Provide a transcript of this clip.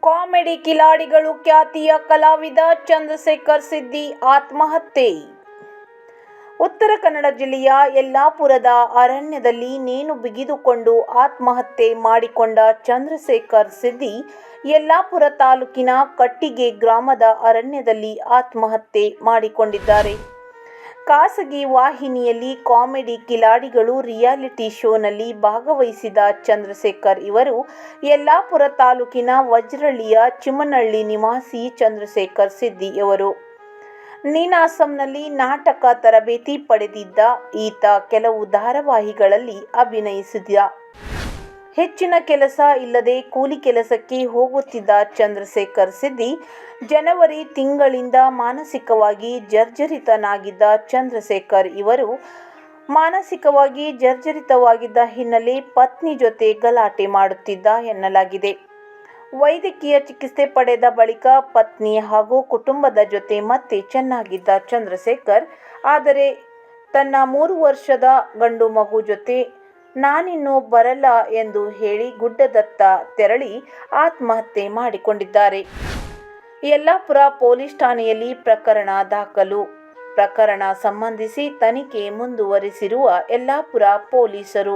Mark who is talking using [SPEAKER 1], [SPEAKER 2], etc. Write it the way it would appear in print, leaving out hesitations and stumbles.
[SPEAKER 1] Comedy ಕಿಲಾಡಿಗಳು ಖ್ಯಾತಿಯ ಕಲಾವಿದ ಚಂದ್ರಶೇಖರ್ ಸಿದ್ದಿ ಆತ್ಮಹತ್ಯೆ. ಉತ್ತರ ಕನ್ನಡ ಜಿಲ್ಲೆಯ ಯಲ್ಲಾಪುರದ ಅರಣ್ಯದಲ್ಲಿ ನೇಣು ಬಿಗಿದುಕೊಂಡು ಆತ್ಮಹತ್ಯೆ ಮಾಡಿಕೊಂಡ ಚಂದ್ರಶೇಖರ್ ಸಿದ್ದಿ ಯಲ್ಲಾಪುರ ತಾಲೂಕಿನ ಕಟ್ಟಿಗೆ ಗ್ರಾಮದ ಅರಣ್ಯದಲ್ಲಿ ಆತ್ಮಹತ್ಯೆ ಮಾಡಿಕೊಂಡಿದ್ದಾರೆ. ಖಾಸಗಿ ವಾಹಿನಿಯಲ್ಲಿ ಕಾಮಿಡಿ ಕಿಲಾಡಿಗಳು ರಿಯಾಲಿಟಿ ಶೋನಲ್ಲಿ ಭಾಗವಹಿಸಿದ ಚಂದ್ರಶೇಖರ್ ಇವರು ಯಲ್ಲಾಪುರ ತಾಲೂಕಿನ ವಜ್ರಳ್ಳಿಯ ಚಿಮ್ಮನಹಳ್ಳಿ ನಿವಾಸಿ ಚಂದ್ರಶೇಖರ್ ಸಿದ್ದಿ ಇವರು ನೀನಾಸಂನಲ್ಲಿ ನಾಟಕ ತರಬೇತಿ ಪಡೆದಿದ್ದ ಈತ ಕೆಲವು ಧಾರಾವಾಹಿಗಳಲ್ಲಿ ಅಭಿನಯಿಸಿದ. ಹೆಚ್ಚಿನ ಕೆಲಸ ಇಲ್ಲದೆ ಕೂಲಿ ಕೆಲಸಕ್ಕೆ ಹೋಗುತ್ತಿದ್ದ ಚಂದ್ರಶೇಖರ್ ಸಿದ್ದಿ ಜನವರಿ ತಿಂಗಳಿಂದ ಮಾನಸಿಕವಾಗಿ ಜರ್ಜರಿತನಾಗಿದ್ದ ಚಂದ್ರಶೇಖರ್ ಇವರು ಮಾನಸಿಕವಾಗಿ ಜರ್ಜರಿತವಾಗಿದ್ದ ಹಿನ್ನೆಲೆ ಪತ್ನಿ ಜೊತೆ ಗಲಾಟೆ ಮಾಡುತ್ತಿದ್ದ ಎನ್ನಲಾಗಿದೆ. ವೈದ್ಯಕೀಯ ಚಿಕಿತ್ಸೆ ಪಡೆದ ಬಳಿಕ ಪತ್ನಿ ಹಾಗೂ ಕುಟುಂಬದ ಜೊತೆ ಮತ್ತೆ ಚೆನ್ನಾಗಿದ್ದ ಚಂದ್ರಶೇಖರ್, ಆದರೆ ತನ್ನ 3 ವರ್ಷದ ಗಂಡು ಮಗು ಜೊತೆ ನಾನಿನ್ನು ಬರಲ್ಲ ಎಂದು ಹೇಳಿ ಗುಡ್ಡದತ್ತ ತೆರಳಿ ಆತ್ಮಹತ್ಯೆ ಮಾಡಿಕೊಂಡಿದ್ದಾರೆ. ಯಲ್ಲಾಪುರ ಪೊಲೀಸ್ ಠಾಣೆಯಲ್ಲಿ ಪ್ರಕರಣ ದಾಖಲು. ಪ್ರಕರಣ ಸಂಬಂಧಿಸಿ ತನಿಖೆ ಮುಂದುವರಿಸಿರುವ ಯಲ್ಲಾಪುರ ಪೊಲೀಸರು